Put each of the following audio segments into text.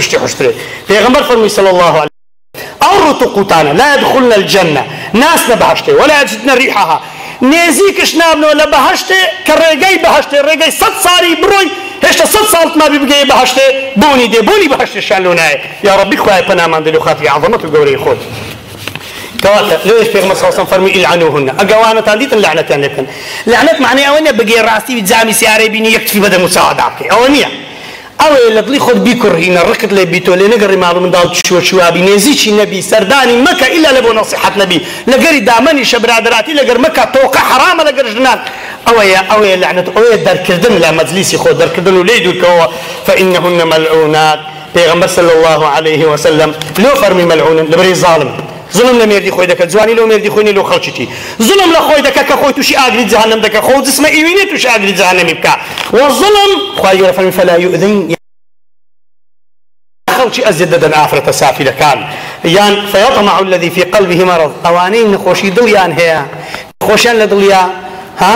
پشتی حشترێ پێغەمبەر فەرمووی صلی الله عليه ئەو ڕوتوقوتانە لا يدخلن الجنة ناسنە بەهەشتێ ولا يجدن ريحها نێزیکش نابنەوە لە بەهەشتێ کە ڕێگەی بەهەشتێ ڕێگەی 100 ساڵی بڕۆی هێشتا 100 ساڵت مابی بگەیە بەهەشتێ بۆنی دێ بۆنی بەهەشتێشان لۆ نایە یا ڕەبی خوایە پەنامان دێ لە خاتری عەظەمەت و گەورەی خۆت کەواتە لەوێش پێغەمبەر صلی الله علیه و سلم فەرمووی ئیلعنوهن ئەگەوانەتان دیتن لعنەتیان لێ بکەن لعنەت معنەی ئەوە نییە بەگێ ڕاستی جامی سیارەی بینی یەک تفی بەدە موساوادا بکەی ئەوە نییە ئەوەیە لە دڵی خۆت بیکوڕهینە ڕقت لێ بیتۆ لێ نەگەڕی ماڵ و منداڵ چوابی نێزیکی نەبی سەردانی مەکە ئیلا لە بۆ نەسیحەت نەبی لەگەری دامەنیشە برادراتی لەگەر مەکە تۆقە حرامە لەگەر ژنان ئەوەیە لعنەت ئەوەیە دەرکردن لە مەجلیسی خۆ دەرکردن و لێی دوورکەوە فإنهن ملعونات پێغەمبەر صلی الله عليه وسلم لۆ فەرمی مەلعونن لەبەری زاڵم ظلم لە مێردی خۆی دەکات جوانی لەو مێردی خۆی لەو خەڵکیتی ظلم لە خۆی دەکات کە خۆی تووشی ئاگری جەهەنەم دەکات خۆ جسمە ئیوینێ تووشی ئاگری جەهەنەمی بکات وەظلم خوای گەورە فەرمی فەلا یؤذین خەڵکی ئەزیەت دەدەن ئافرەتە سافلەکان یان فەیەطمع الذی فی قەلبه مرض ئەوانەی نەخۆشی دڵیان هەیە خۆشیان لە دڵیا ها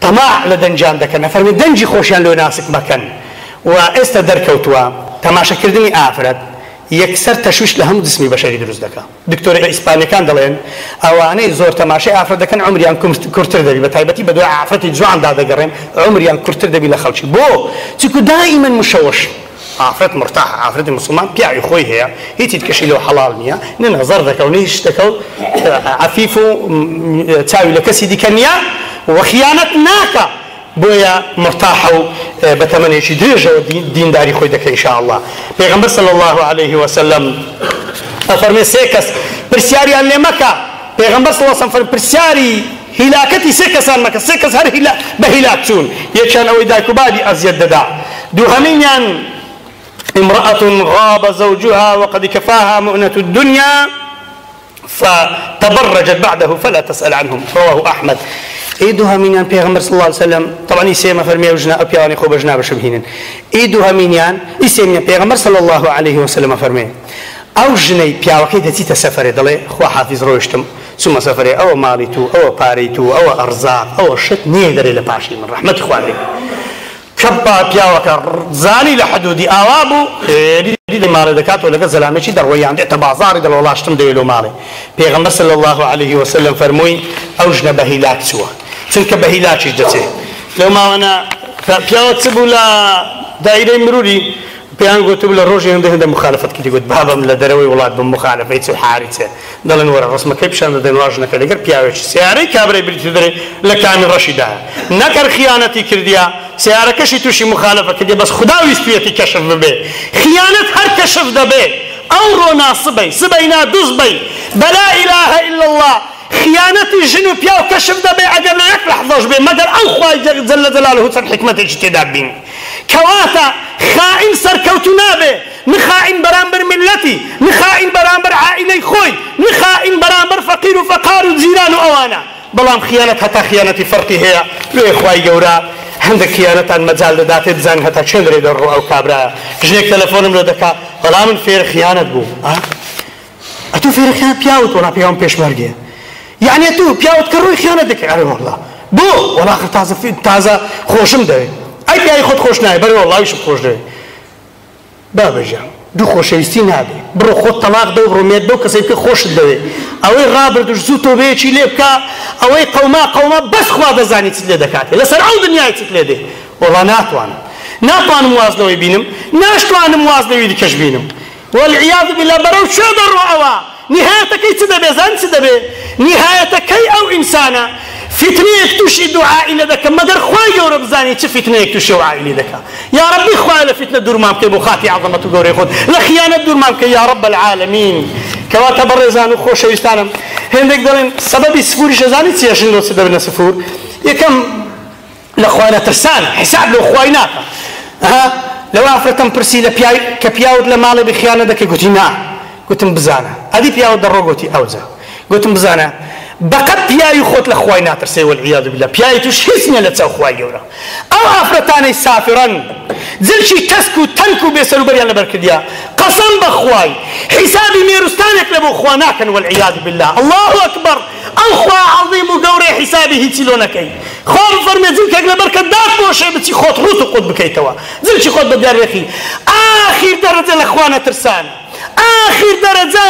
تەماع لە دەنجیان دەکەن فەرمی دەنجی خۆشیان لۆ ناسک مەکەن و ئێستا دەرکەوتووە تەماشاکردنی ئافرەت یەکسەر تەشویش لە هەموو جسمی بەشەری دروست دەکات دکتۆرە ئیسپانیەکان دەڵێن ئەوانەی زۆر تەماشای ئافرەت دەکەن عمریان کورتتر دەبی بە تایبەتی بە دوای ئافرەتی جواندا دەگەڕێن عمریان کورتتر دەبی لە خەڵکی بۆ چونکە دائیمەن مشەوش ئافرەت مرتاح ئافرەتی مسلمان پیاوی خۆی هەیە هیچی تکەشی لەو حەڵال نییە نە نەزەر دەکە و نەیش دەکە و عەفیف و چاوی لە کەسی دیکە نییە و خیانەت ناکە بۆیە مرتاحە و بە تەمەنێکی درێژەوە دینداری خۆی دەکە ئینشاءالله پێغەمبەر صلی الله عليه وسلم ئەفەرمێ سێ کەس پرسیاریان لێ مەکە پێغەمبەر صلی الله عليه وسلم پرسیاری هیلاکەتی سێ کەسان مەکە سێ کەس هەر بە هیلاک چوون یەکیان ئەوەی دایک و بابی ئەزیەت دەدا دووهەمینیان امرأة غاب زوجها وقد كفاها مؤنة الدنيا فتبرجت بعده فلا تسأل عنهم رواه أحمد إيدها مينيان پیغمبر صلى الله عليه وسلم طبعا يسمى فرمي وجنا أو بياني خوب جنا بشبهين إيدها مينيان يسمى پیغمبر صلى الله عليه وسلم فرمي أو جني بياوكي دتي سفر دلي خو حافظ روشتم ثم سفري أو ماليتو أو باريتو أو أرزاق أو شت نيدري لباشي من رحمة إخواني كبا بياوكا زاني لحدودي آوابو لي مالي دكاتو لك زلامشي دروي عندي تبازاري دل والله اشتم دويلو مالي پیغمبر صلى الله عليه وسلم فرموي أوجنا بهيلاك سوا چونکە بەهیلاکیش دەچێت لەو ماوانە پیاوە چ بوو لە دایرەی مروری پێیان گوتبوو لە ڕۆژی هەندێک مخالفەت کردی گوت بابم لە دەرەوەی وڵات بم مخالفەی چ و حاری چێ دەڵێن وەرە ڕسمەکەی پیشان دەدەن واژنەکە لەگەر پیاوێکی سیارەی کابرای بریتی دەرێ لە کامی ڕەشیدایە نەکەر خیانەتی کردیە سیارەکەشی تووشی مخالفە کردی بەس خدا ویستویەتی کەشف ببێ خیانەت هەر کەشف دەبێ ئەو ڕۆنا سبەی نا دووس بەی بەلا ئیلاهە ئیلا الله خیانەتی ژن و پیاو کەشف دەبێ ئەگەر لە یەک لەحظەش بێ مەگەر ئەو خوای جەل جەلالەهو چەند حکمەتێکی تێدا بین کەواتە خائین سەرکەوتو نابێ نخائین بەرامبەر ملەتی نخائین بەرامبەر عائیلەی خۆی نخائین بەرامبەر فەقیر و فەقار و جیران و ئەوانە بەڵام خیانەت هەتا خیانەتی فەرقی هەیە لێ خوای گەورە هەندێک خیانەتان مەجال دەداتێ بزان هەتا چەند ڕێ دەڕۆ ئەو کابرایە ژنێک تەلەفۆنم لێ دەکات بەڵام من فێر خیانەت بوو ئەتۆ فێر خیانەت پیاوت وەڵا پیاوم پێشمەرگێ يعني تو بياوت كروي خيانة دك عليه والله بو ولا آخر تازة خوشم ده أي بياي خود خوش ناي بري والله يشوف خوش ده بابا جام دو خوشيستين هذه برو خود طلاق ده برو ميت دو كسيب خوش ده أوي غابر دوش زوتو بيشي ليبكا أوي قوما بس خواد زاني تسلي دكاتي لسر عود دنياي تسلي ده والله ناتوان موازنة يبينم ناشتوان موازنة يدكش بينم والعياذ بالله برو شو درو أوا نهايتكي تدبي زان تدبي نهايتكي أو إنسانة فتنيك تشي دعاء لك مدر خواي يورب زاني فتنيك تشي دعاء لك يا ربي خواي لفتنة دور مامك بخاتي عظمة قوري خود لخيانة دور مامك يا رب العالمين كواتا برزان وخوش ويستانم هندك دارين سبب سفور شزاني تياشن لو سبب سفور يكم لخوانا ترسان حساب لو خوايناك لو أفرتم برسي لبياي كبياود لمالي بخيانة دك قلتنا قلتم بزانا هذه بياود دروغوتي أوزا قلتم بزانا بقت بياي خوت لخواي ناترسي والعياذ بالله بياي توش حسنة لتساو خواي جورا أو أفرتاني سافرا زلشي كسكو تنكو بيسرو بريان لبركديا قسم بخواي حسابي ميرستانك لبو خواناكن والعياذ بالله الله أكبر أخوا عظيم وقوري حسابي هيتلونكي خواب فرمي زلكك لبركة دار بوشي بتي خوت روتو قد بكيتوا زلشي خوت بدار ريخي آخر دەرەجە لە خوا نەترسان، آخر دەرەجە